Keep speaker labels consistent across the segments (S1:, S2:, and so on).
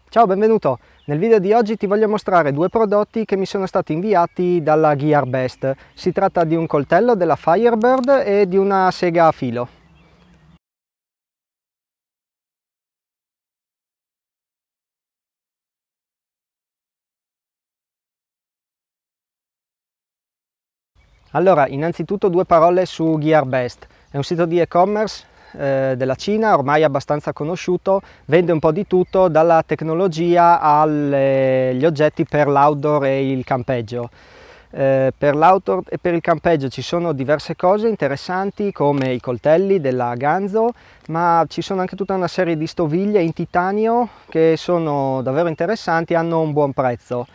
S1: Ciao, benvenuto! Nel video di oggi ti voglio mostrare due prodotti che mi sono stati inviati dalla Gearbest. Si tratta di un coltello della Firebird e di una sega a filo. Allora, innanzitutto due parole su Gearbest. È un sito di e-commerce della Cina, ormai abbastanza conosciuto, vende un po' di tutto, dalla tecnologia agli oggetti per l'outdoor e il campeggio. Per l'outdoor e per il campeggio ci sono diverse cose interessanti come i coltelli della Ganzo, ma ci sono anche tutta una serie di stoviglie in titanio che sono davvero interessanti e hanno un buon prezzo.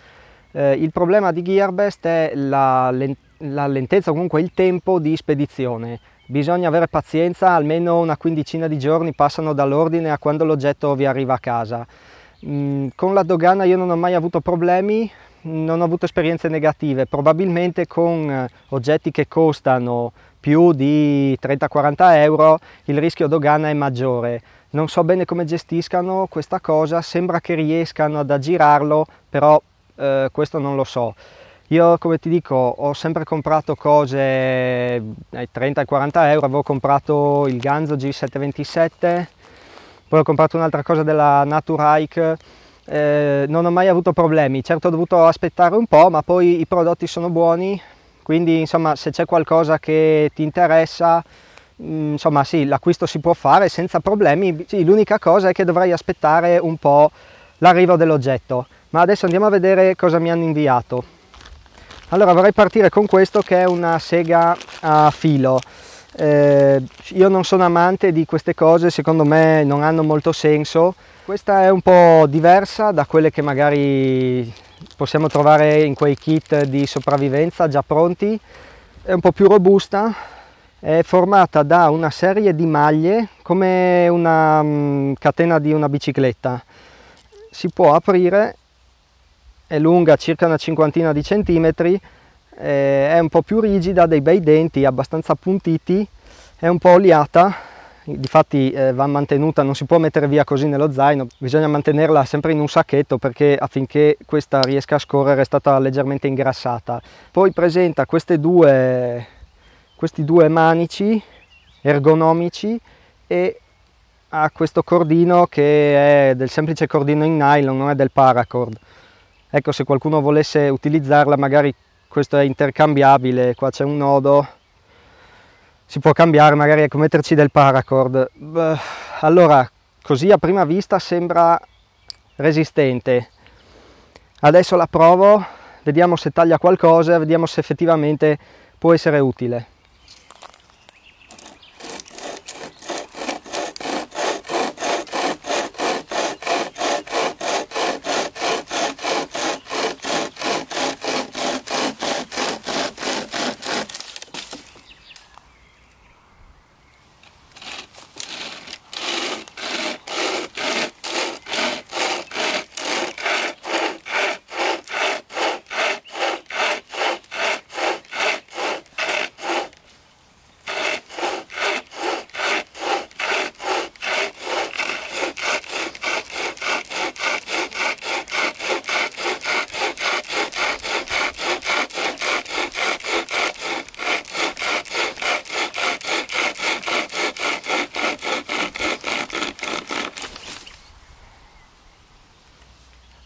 S1: Il problema di Gearbest è la lentezza, comunque il tempo di spedizione. Bisogna avere pazienza, almeno una quindicina di giorni passano dall'ordine a quando l'oggetto vi arriva a casa. Con la dogana io non ho mai avuto problemi, non ho avuto esperienze negative. Probabilmente con oggetti che costano più di 30-40 euro il rischio dogana è maggiore. Non so bene come gestiscano questa cosa, sembra che riescano ad aggirarlo, però questo non lo so. Io, come ti dico, ho sempre comprato cose ai 30-40 euro, avevo comprato il Ganzo G727, poi ho comprato un'altra cosa della Naturhike, non ho mai avuto problemi. Certo ho dovuto aspettare un po', ma poi i prodotti sono buoni, quindi insomma se c'è qualcosa che ti interessa, insomma sì, l'acquisto si può fare senza problemi. Sì, l'unica cosa è che dovrai aspettare un po' l'arrivo dell'oggetto. Ma adesso andiamo a vedere cosa mi hanno inviato. Allora vorrei partire con questo che è una sega a filo. Io non sono amante di queste cose, secondo me non hanno molto senso. Questa è un po' diversa da quelle che magari possiamo trovare in quei kit di sopravvivenza già pronti. È un po' più robusta, è formata da una serie di maglie come una catena di una bicicletta. Si può aprire, è lunga circa una cinquantina di centimetri, è un po' più rigida, ha dei bei denti abbastanza appuntiti, è un po' oliata, difatti va mantenuta, non si può mettere via così nello zaino, bisogna mantenerla sempre in un sacchetto perché affinché questa riesca a scorrere è stata leggermente ingrassata. Poi presenta questi due manici ergonomici e ha questo cordino che è del semplice cordino in nylon, non è del paracord. Ecco, se qualcuno volesse utilizzarla, magari questo è intercambiabile, qua c'è un nodo, si può cambiare, magari ecco, metterci del paracord. Allora, così a prima vista sembra resistente. Adesso la provo, vediamo se taglia qualcosa, vediamo se effettivamente può essere utile.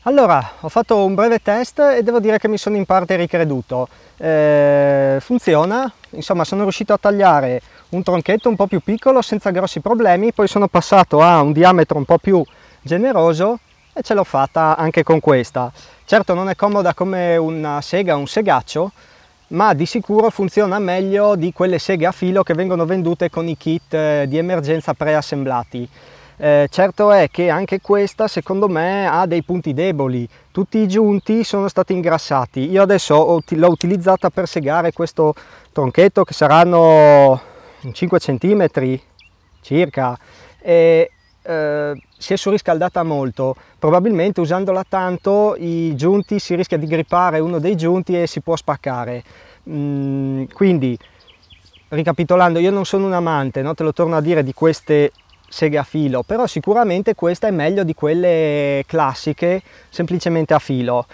S1: Allora, ho fatto un breve test e devo dire che mi sono in parte ricreduto. Funziona, insomma sono riuscito a tagliare un tronchetto un po' più piccolo senza grossi problemi, poi sono passato a un diametro un po' più generoso e ce l'ho fatta anche con questa. Certo non è comoda come una sega o un segaccio, ma di sicuro funziona meglio di quelle seghe a filo che vengono vendute con i kit di emergenza preassemblati. Certo è che anche questa secondo me ha dei punti deboli, tutti i giunti sono stati ingrassati. Io adesso l'ho utilizzata per segare questo tronchetto che saranno 5 cm circa e si è surriscaldata molto. Probabilmente usandola tanto i giunti si rischia di grippare uno dei giunti e si può spaccare. Quindi ricapitolando, io non sono un amante, no? Te lo torno a dire, di queste seghe a filo, però sicuramente questa è meglio di quelle classiche semplicemente a filo.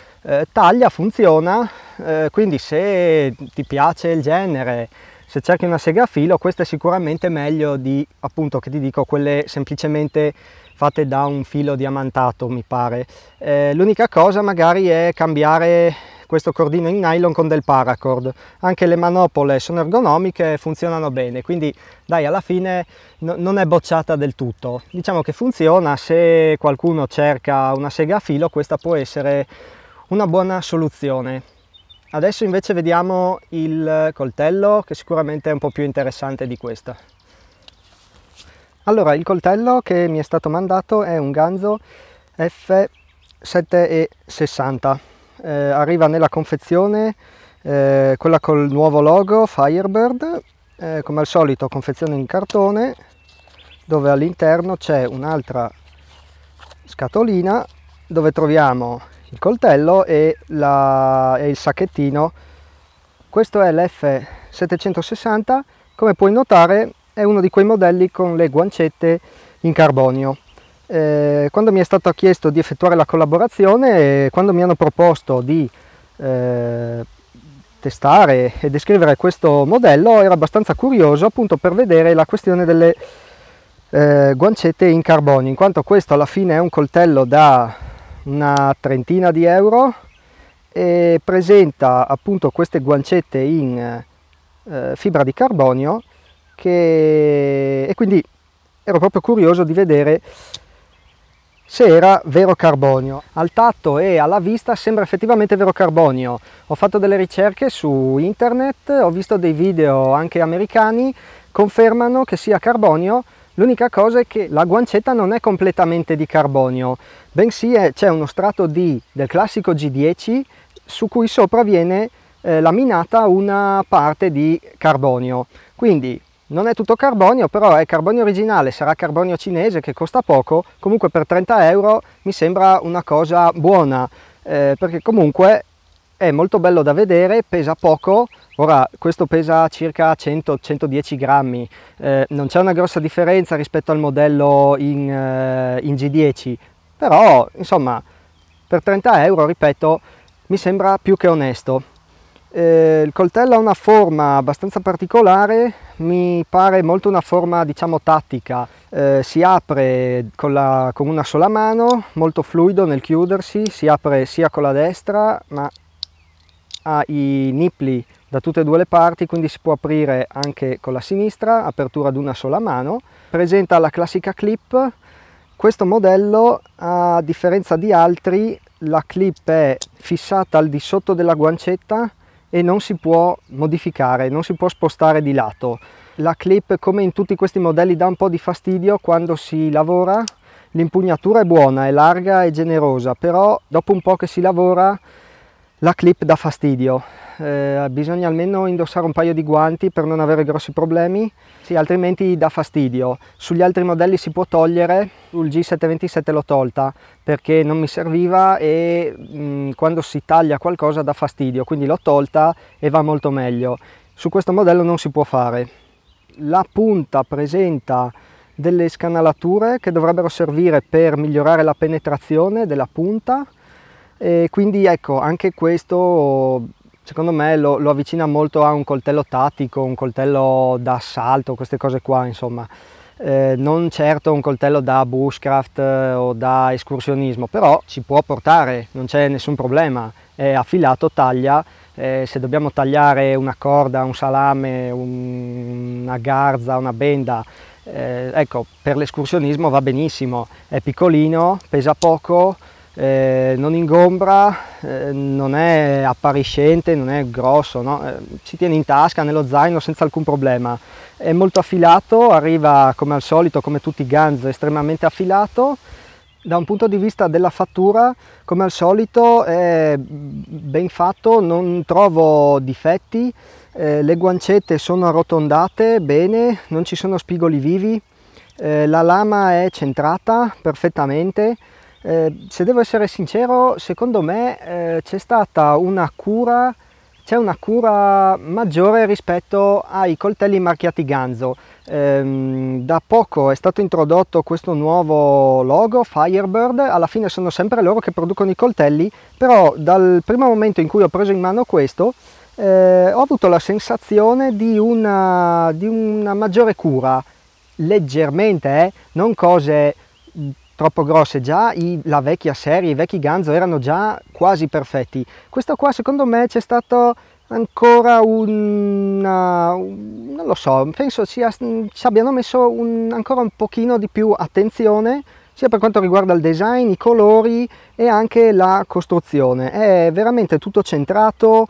S1: Taglia, funziona, quindi se ti piace il genere, se cerchi una sega a filo, questa è sicuramente meglio di, appunto, che ti dico, quelle semplicemente fatte da un filo diamantato, mi pare. L'unica cosa magari è cambiare questo cordino in nylon con del paracord. Anche le manopole sono ergonomiche e funzionano bene, quindi dai, alla fine non è bocciata del tutto. Diciamo che funziona. Se qualcuno cerca una sega a filo, questa può essere una buona soluzione. Adesso invece vediamo il coltello, che sicuramente è un po' più interessante di questa. Allora, il coltello che mi è stato mandato è un Ganzo F760. Arriva nella confezione quella col nuovo logo Firebird, come al solito confezione in cartone, dove all'interno c'è un'altra scatolina dove troviamo il coltello e il sacchettino. Questo è l'F760, come puoi notare è uno di quei modelli con le guancette in carbonio. Quando mi è stato chiesto di effettuare la collaborazione, quando mi hanno proposto di testare e descrivere questo modello, ero abbastanza curioso appunto per vedere la questione delle guancette in carbonio, in quanto questo alla fine è un coltello da una trentina di euro e presenta appunto queste guancette in fibra di carbonio, e quindi ero proprio curioso di vedere se era vero carbonio. Al tatto e alla vista sembra effettivamente vero carbonio. Ho fatto delle ricerche su internet, ho visto dei video anche americani, confermano che sia carbonio. L'unica cosa è che la guancetta non è completamente di carbonio, bensì c'è uno strato del classico G10 su cui sopra viene laminata una parte di carbonio. Quindi non è tutto carbonio, però è carbonio originale, sarà carbonio cinese che costa poco. Comunque per 30 euro mi sembra una cosa buona, perché comunque è molto bello da vedere, pesa poco. Ora questo pesa circa 100-110 grammi, non c'è una grossa differenza rispetto al modello in G10, però insomma per 30 euro, ripeto, mi sembra più che onesto. Il coltello ha una forma abbastanza particolare, mi pare molto una forma diciamo tattica, si apre con una sola mano, molto fluido nel chiudersi, si apre sia con la destra ma ha i nipli da tutte e due le parti, quindi si può aprire anche con la sinistra, apertura ad una sola mano. Presenta la classica clip. Questo modello, a differenza di altri, la clip è fissata al di sotto della guancetta e non si può modificare, non si può spostare di lato. La clip, come in tutti questi modelli, dà un po' di fastidio quando si lavora. L'impugnatura è buona, è larga e generosa, però dopo un po' che si lavora la clip dà fastidio. Bisogna almeno indossare un paio di guanti per non avere grossi problemi, sì, altrimenti dà fastidio. Sugli altri modelli si può togliere, sul G727 l'ho tolta perché non mi serviva e quando si taglia qualcosa dà fastidio, quindi l'ho tolta e va molto meglio. Su questo modello non si può fare. La punta presenta delle scanalature che dovrebbero servire per migliorare la penetrazione della punta, e quindi ecco, anche questo secondo me lo avvicina molto a un coltello tattico, un coltello da assalto, queste cose qua, insomma. Non certo un coltello da bushcraft o da escursionismo, però ci può portare, non c'è nessun problema, è affilato, taglia. Se dobbiamo tagliare una corda, un salame, una garza, una benda, ecco, per l'escursionismo va benissimo, è piccolino, pesa poco, non ingombra, non è appariscente, non è grosso, no? Si tiene in tasca, nello zaino senza alcun problema. È molto affilato, arriva come al solito, come tutti i Ganz, estremamente affilato. Da un punto di vista della fattura, come al solito, è ben fatto, non trovo difetti. Le guancette sono arrotondate bene, non ci sono spigoli vivi, la lama è centrata perfettamente. Se devo essere sincero, secondo me c'è stata una cura c'è una cura maggiore rispetto ai coltelli marchiati Ganzo. Da poco è stato introdotto questo nuovo logo Firebird, alla fine sono sempre loro che producono i coltelli, però dal primo momento in cui ho preso in mano questo ho avuto la sensazione di una maggiore cura, leggermente, non cose troppo grosse. Già la vecchia serie, i vecchi Ganzo erano già quasi perfetti. Questo qua secondo me c'è stato ancora non lo so, penso ci abbiano messo ancora un pochino di più attenzione, sia per quanto riguarda il design, i colori e anche la costruzione. È veramente tutto centrato,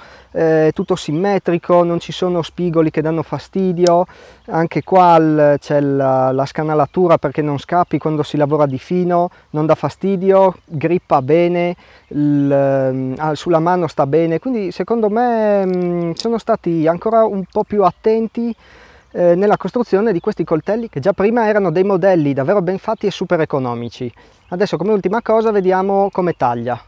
S1: tutto simmetrico, non ci sono spigoli che danno fastidio. Anche qua c'è la scanalatura perché non scappi quando si lavora di fino, non dà fastidio, grippa bene, sulla mano sta bene, quindi secondo me sono stati ancora un po' più attenti nella costruzione di questi coltelli, che già prima erano dei modelli davvero ben fatti e super economici. Adesso, come ultima cosa, vediamo come taglia.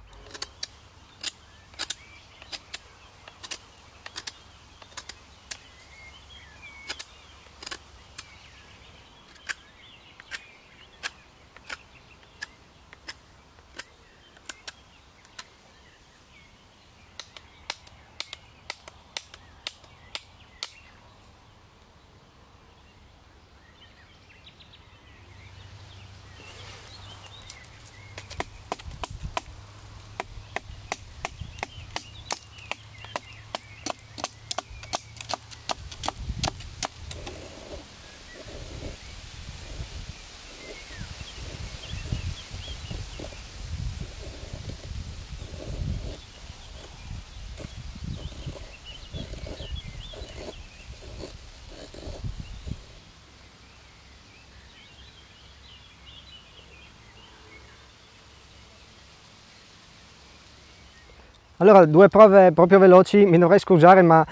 S1: Allora, due prove proprio veloci, mi dovrei scusare ma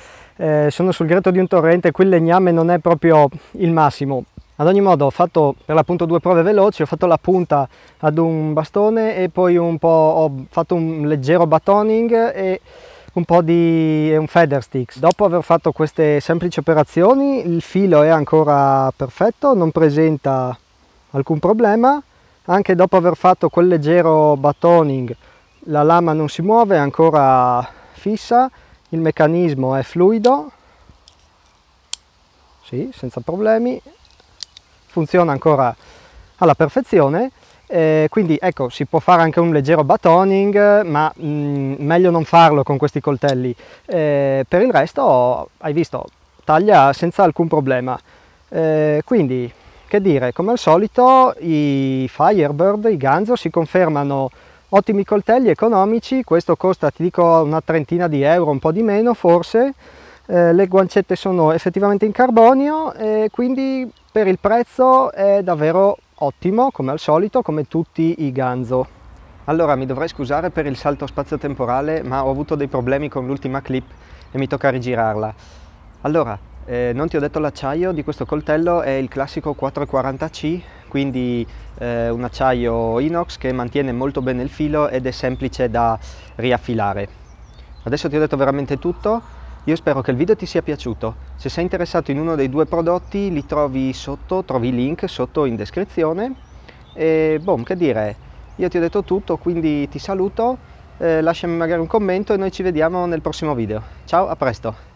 S1: sono sul gretto di un torrente, qui il legname non è proprio il massimo. Ad ogni modo ho fatto per l'appunto due prove veloci, ho fatto la punta ad un bastone e poi ho fatto un leggero batoning e un po' di un feather sticks. Dopo aver fatto queste semplici operazioni il filo è ancora perfetto, non presenta alcun problema. Anche dopo aver fatto quel leggero batoning la lama non si muove, è ancora fissa, il meccanismo è fluido, sì, senza problemi, funziona ancora alla perfezione, quindi ecco, si può fare anche un leggero batoning, ma meglio non farlo con questi coltelli. Per il resto, hai visto, taglia senza alcun problema. Quindi, che dire, come al solito i Firebird, i Ganzo, si confermano ottimi coltelli economici. Questo costa, ti dico, una trentina di euro, un po' di meno forse. Le guancette sono effettivamente in carbonio e quindi per il prezzo è davvero ottimo, come al solito, come tutti i Ganzo. Allora, mi dovrei scusare per il salto spazio-temporale, ma ho avuto dei problemi con l'ultima clip e mi tocca rigirarla. Allora, non ti ho detto l'acciaio di questo coltello, è il classico 440C, quindi un acciaio inox che mantiene molto bene il filo ed è semplice da riaffilare. Adesso ti ho detto veramente tutto, io spero che il video ti sia piaciuto. Se sei interessato in uno dei due prodotti li trovi sotto, trovi il link sotto in descrizione. E boh, che dire, io ti ho detto tutto, quindi ti saluto, lasciami magari un commento e noi ci vediamo nel prossimo video. Ciao, a presto!